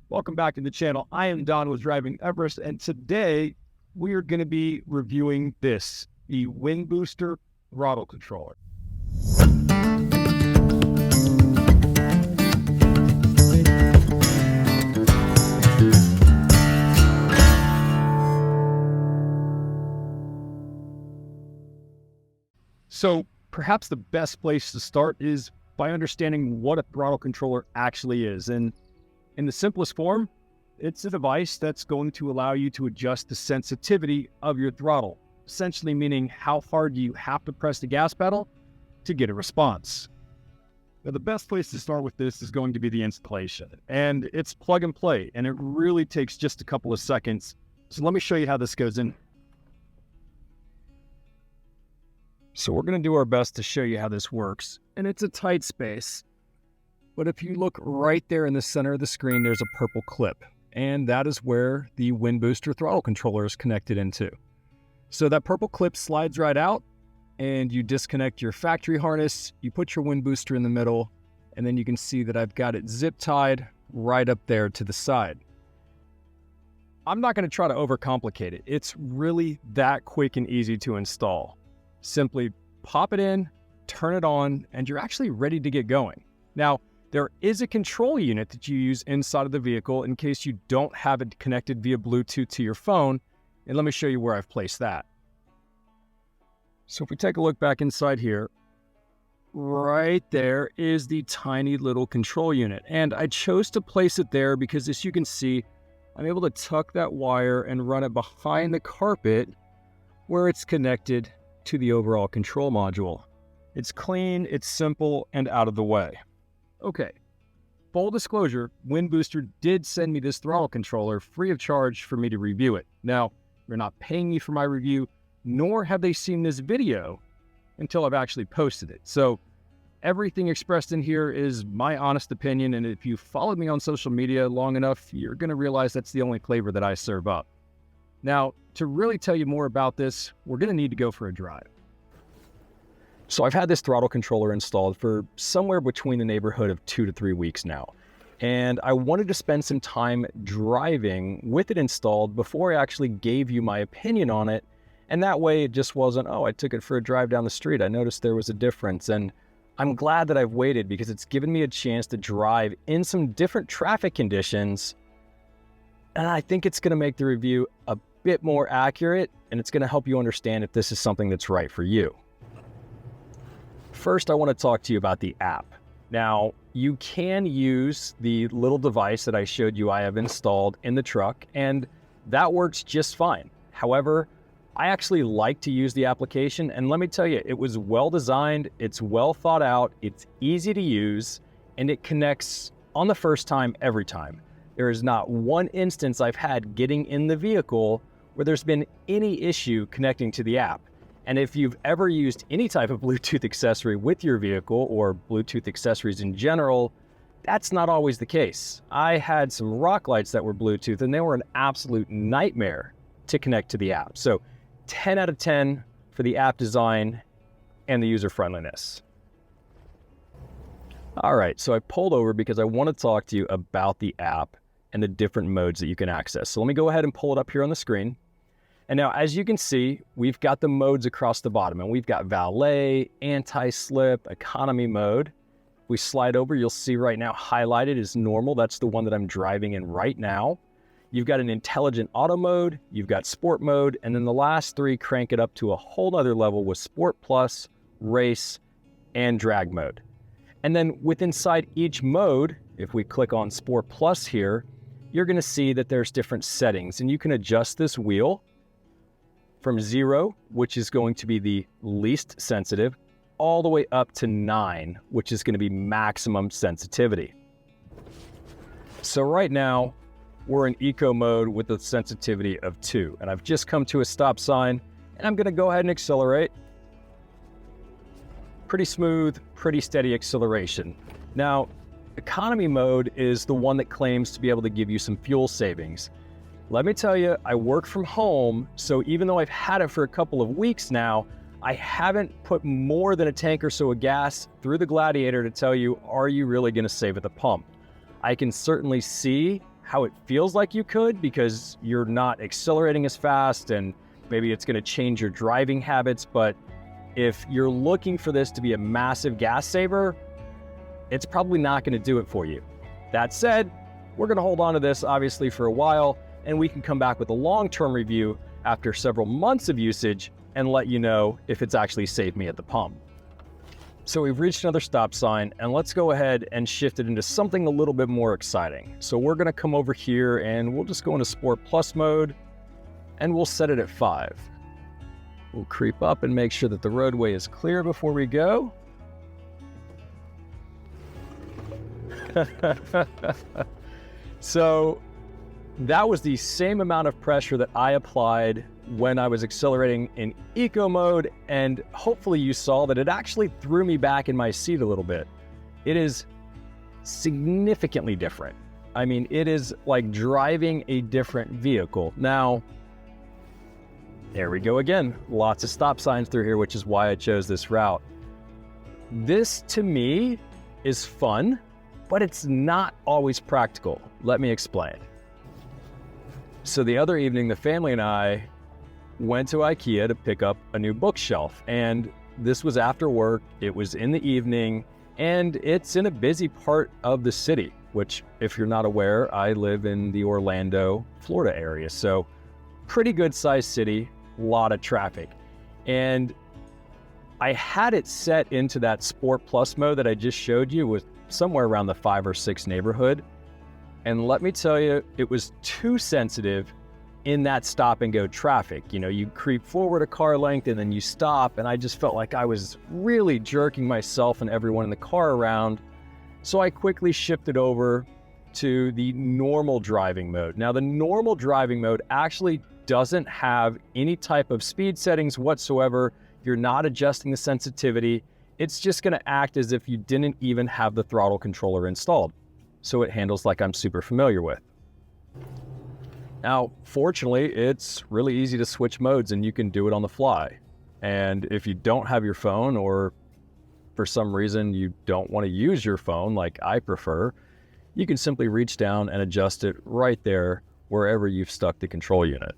Welcome back to the channel. I am Don with Driving Everest, and today we are going to be reviewing the Windbooster Throttle controller. So perhaps the best place to start is by understanding what a throttle controller actually is. And in the simplest form, it's a device that's going to allow you to adjust the sensitivity of your throttle, essentially meaning how hard you have to press the gas pedal to get a response. Now, the best place to start with this is going to be the installation, and it's plug and play, and it really takes just a couple of seconds. So let me show you how this goes in. So we're going to do our best to show you how this works, and it's a tight space. But if you look right there in the center of the screen, there's a purple clip, and that is where the Windbooster Throttle controller is connected into. So that purple clip slides right out, and you disconnect your factory harness, you put your Windbooster in the middle, and then you can see that I've got it zip tied right up there to the side. I'm not going to try to overcomplicate it. It's really that quick and easy to install. Simply pop it in, turn it on, and you're actually ready to get going. Now, there is a control unit that you use inside of the vehicle in case you don't have it connected via Bluetooth to your phone, and let me show you where I've placed that. So if we take a look back inside here, right there is the tiny little control unit, and I chose to place it there because, as you can see, I'm able to tuck that wire and run it behind the carpet where it's connected to the overall control module. It's clean, it's simple, and out of the way. Okay, full disclosure, Windbooster did send me this throttle controller free of charge for me to review it. Now, they're not paying me for my review, nor have they seen this video until I've actually posted it. So everything expressed in here is my honest opinion, and if you followed me on social media long enough, you're going to realize that's the only flavor that I serve up. Now, to really tell you more about this, we're going to need to go for a drive. So I've had this throttle controller installed for somewhere between the neighborhood of 2 to 3 weeks now. And I wanted to spend some time driving with it installed before I actually gave you my opinion on it. And that way it just wasn't, oh, I took it for a drive down the street. I noticed there was a difference. And I'm glad that I've waited because it's given me a chance to drive in some different traffic conditions. And I think it's going to make the review a bit more accurate, and it's going to help you understand if this is something that's right for you. First, I want to talk to you about the app. Now, you can use the little device that I showed you I have installed in the truck, and that works just fine. However, I actually like to use the application, and let me tell you, it was well designed, it's well thought out, it's easy to use, and it connects on the first time every time. There is not one instance I've had getting in the vehicle where there's been any issue connecting to the app. And if you've ever used any type of Bluetooth accessory with your vehicle or Bluetooth accessories in general, that's not always the case. I had some rock lights that were Bluetooth and they were an absolute nightmare to connect to the app. So 10 out of 10 for the app design and the user friendliness. All right, so I pulled over because I want to talk to you about the app and the different modes that you can access. So let me go ahead and pull it up here on the screen. And now, as you can see, we've got the modes across the bottom, and we've got valet, anti-slip, economy mode. If we slide over, you'll see right now highlighted is normal. That's the one that I'm driving in right now. You've got an intelligent auto mode, you've got sport mode, and then the last three crank it up to a whole other level with sport plus, race, and drag mode. And then inside each mode, if we click on sport plus here, you're going to see that there's different settings, and you can adjust this wheel from 0, which is going to be the least sensitive, all the way up to 9, which is going to be maximum sensitivity. So right now, we're in eco mode with a sensitivity of 2, and I've just come to a stop sign, and I'm going to go ahead and accelerate. Pretty smooth, pretty steady acceleration. Now, economy mode is the one that claims to be able to give you some fuel savings. Let me tell you, I work from home, so even though I've had it for a couple of weeks now, I haven't put more than a tank or so of gas through the Gladiator to tell you, are you really going to save at the pump? I can certainly see how it feels like you could because you're not accelerating as fast and maybe it's going to change your driving habits. But if you're looking for this to be a massive gas saver, it's probably not going to do it for you. That said, we're going to hold on to this obviously for a while, and we can come back with a long-term review after several months of usage and let you know if it's actually saved me at the pump. So we've reached another stop sign, and let's go ahead and shift it into something a little bit more exciting. So we're going to come over here and we'll just go into Sport Plus mode, and we'll set it at 5. We'll creep up and make sure that the roadway is clear before we go. So that was the same amount of pressure that I applied when I was accelerating in eco mode, and hopefully you saw that it actually threw me back in my seat a little bit. It is significantly different. I mean, it is like driving a different vehicle. Now, there we go again. Lots of stop signs through here, which is why I chose this route. This, to me, is fun, but it's not always practical. Let me explain. So the other evening, the family and I went to IKEA to pick up a new bookshelf, and this was after work. It was in the evening, and it's in a busy part of the city, which, if you're not aware, I live in the Orlando, Florida area. So pretty good sized city, a lot of traffic. And I had it set into that Sport Plus mode that I just showed you with somewhere around the 5 or 6 neighborhood. And let me tell you, it was too sensitive in that stop and go traffic. You know, you creep forward a car length and then you stop, and I just felt like I was really jerking myself and everyone in the car around. So I quickly shifted over to the normal driving mode. Now, the normal driving mode actually doesn't have any type of speed settings whatsoever. You're not adjusting the sensitivity. It's just going to act as if you didn't even have the throttle controller installed. So it handles like I'm super familiar with. Now, fortunately, it's really easy to switch modes and you can do it on the fly. And if you don't have your phone, or for some reason you don't want to use your phone like I prefer, you can simply reach down and adjust it right there wherever you've stuck the control unit.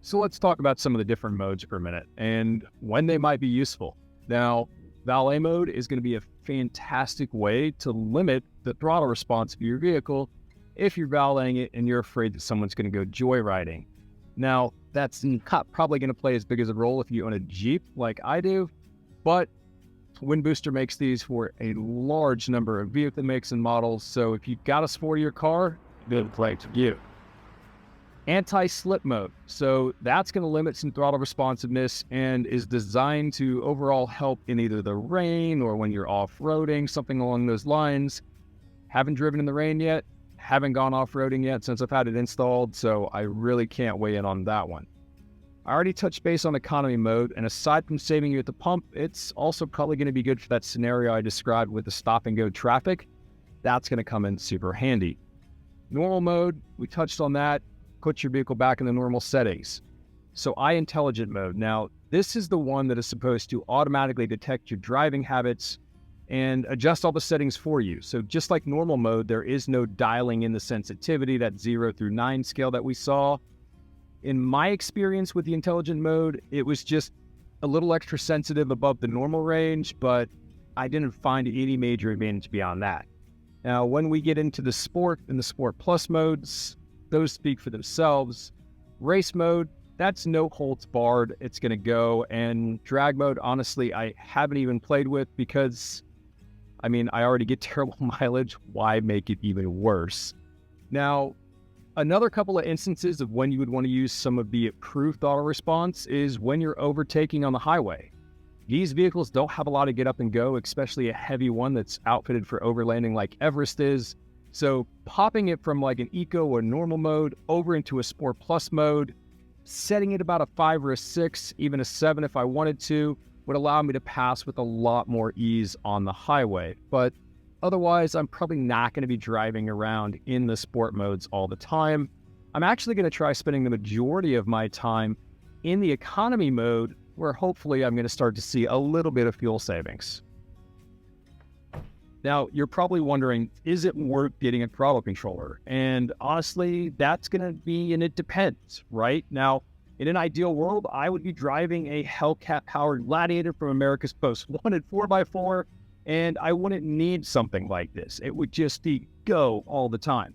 So let's talk about some of the different modes for a minute and when they might be useful. Now, valet mode is going to be a fantastic way to limit the throttle response of your vehicle if you're valeting it and you're afraid that someone's going to go joyriding. Now, that's not probably going to play as big as a role if you own a Jeep like I do, but Windbooster makes these for a large number of vehicle makes and models, so if you've got a sportier car, good play to you. Anti-slip mode. So that's going to limit some throttle responsiveness and is designed to overall help in either the rain or when you're off-roading, something along those lines. Haven't driven in the rain yet, haven't gone off-roading yet since I've had it installed, so I really can't weigh in on that one. I already touched base on economy mode, and aside from saving you at the pump, it's also probably going to be good for that scenario I described with the stop-and-go traffic. That's going to come in super handy. Normal mode, we touched on that. Put your vehicle back in the normal settings. So intelligent mode. Now, this is the one that is supposed to automatically detect your driving habits and adjust all the settings for you. So just like normal mode, there is no dialing in the sensitivity, that 0 through 9 scale that we saw. In my experience with the intelligent mode, it was just a little extra sensitive above the normal range, but I didn't find any major advantage beyond that. Now, when we get into the Sport and the Sport Plus modes, those speak for themselves. Race mode, that's no holds barred. It's going to go. And drag mode, honestly, I haven't even played with because, I mean, I already get terrible mileage. Why make it even worse? Now, another couple of instances of when you would want to use some of the approved throttle response is when you're overtaking on the highway. These vehicles don't have a lot of get up and go, especially a heavy one that's outfitted for overlanding like Everest is. So popping it from like an eco or normal mode over into a Sport Plus mode, setting it about a 5 or a 6, even a 7 if I wanted to, would allow me to pass with a lot more ease on the highway. But otherwise, I'm probably not going to be driving around in the sport modes all the time. I'm actually going to try spending the majority of my time in the economy mode, where hopefully I'm going to start to see a little bit of fuel savings. Now, you're probably wondering, is it worth getting a throttle controller? And honestly, that's going to be, and it depends, right? Now, in an ideal world, I would be driving a Hellcat-powered Gladiator from America's Most Wanted 4x4, and I wouldn't need something like this. It would just be go all the time.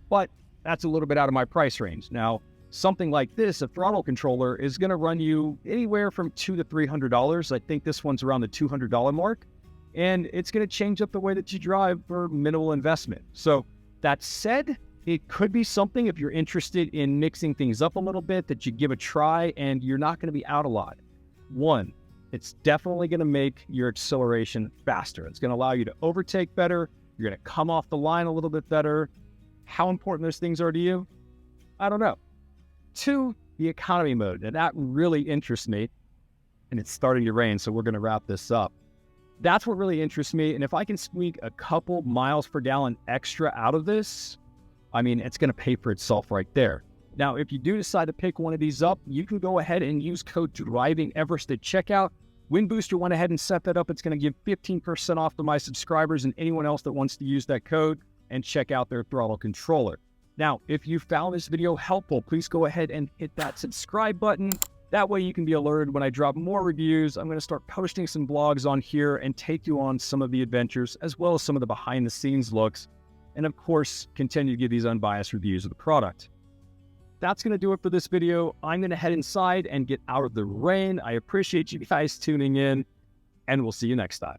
But that's a little bit out of my price range. Now, something like this, a throttle controller, is going to run you anywhere from $200 to $300. I think this one's around the $200 mark. And it's going to change up the way that you drive for minimal investment. So that said, it could be something, if you're interested in mixing things up a little bit, that you give a try, and you're not going to be out a lot. One, it's definitely going to make your acceleration faster. It's going to allow you to overtake better. You're going to come off the line a little bit better. How important those things are to you? I don't know. Two, the economy mode. And that really interests me. And it's starting to rain, so we're going to wrap this up. That's what really interests me. And if I can squeak a couple miles per gallon extra out of this, I mean, it's going to pay for itself right there. Now, if you do decide to pick one of these up, you can go ahead and use code DRIVINGEverest at checkout. Windbooster went ahead and set that up. It's going to give 15% off to my subscribers and anyone else that wants to use that code and check out their throttle controller. Now, if you found this video helpful, please go ahead and hit that subscribe button. That way you can be alerted when I drop more reviews. I'm going to start posting some blogs on here and take you on some of the adventures, as well as some of the behind the scenes looks. And of course, continue to give these unbiased reviews of the product. That's going to do it for this video. I'm going to head inside and get out of the rain. I appreciate you guys tuning in, and we'll see you next time.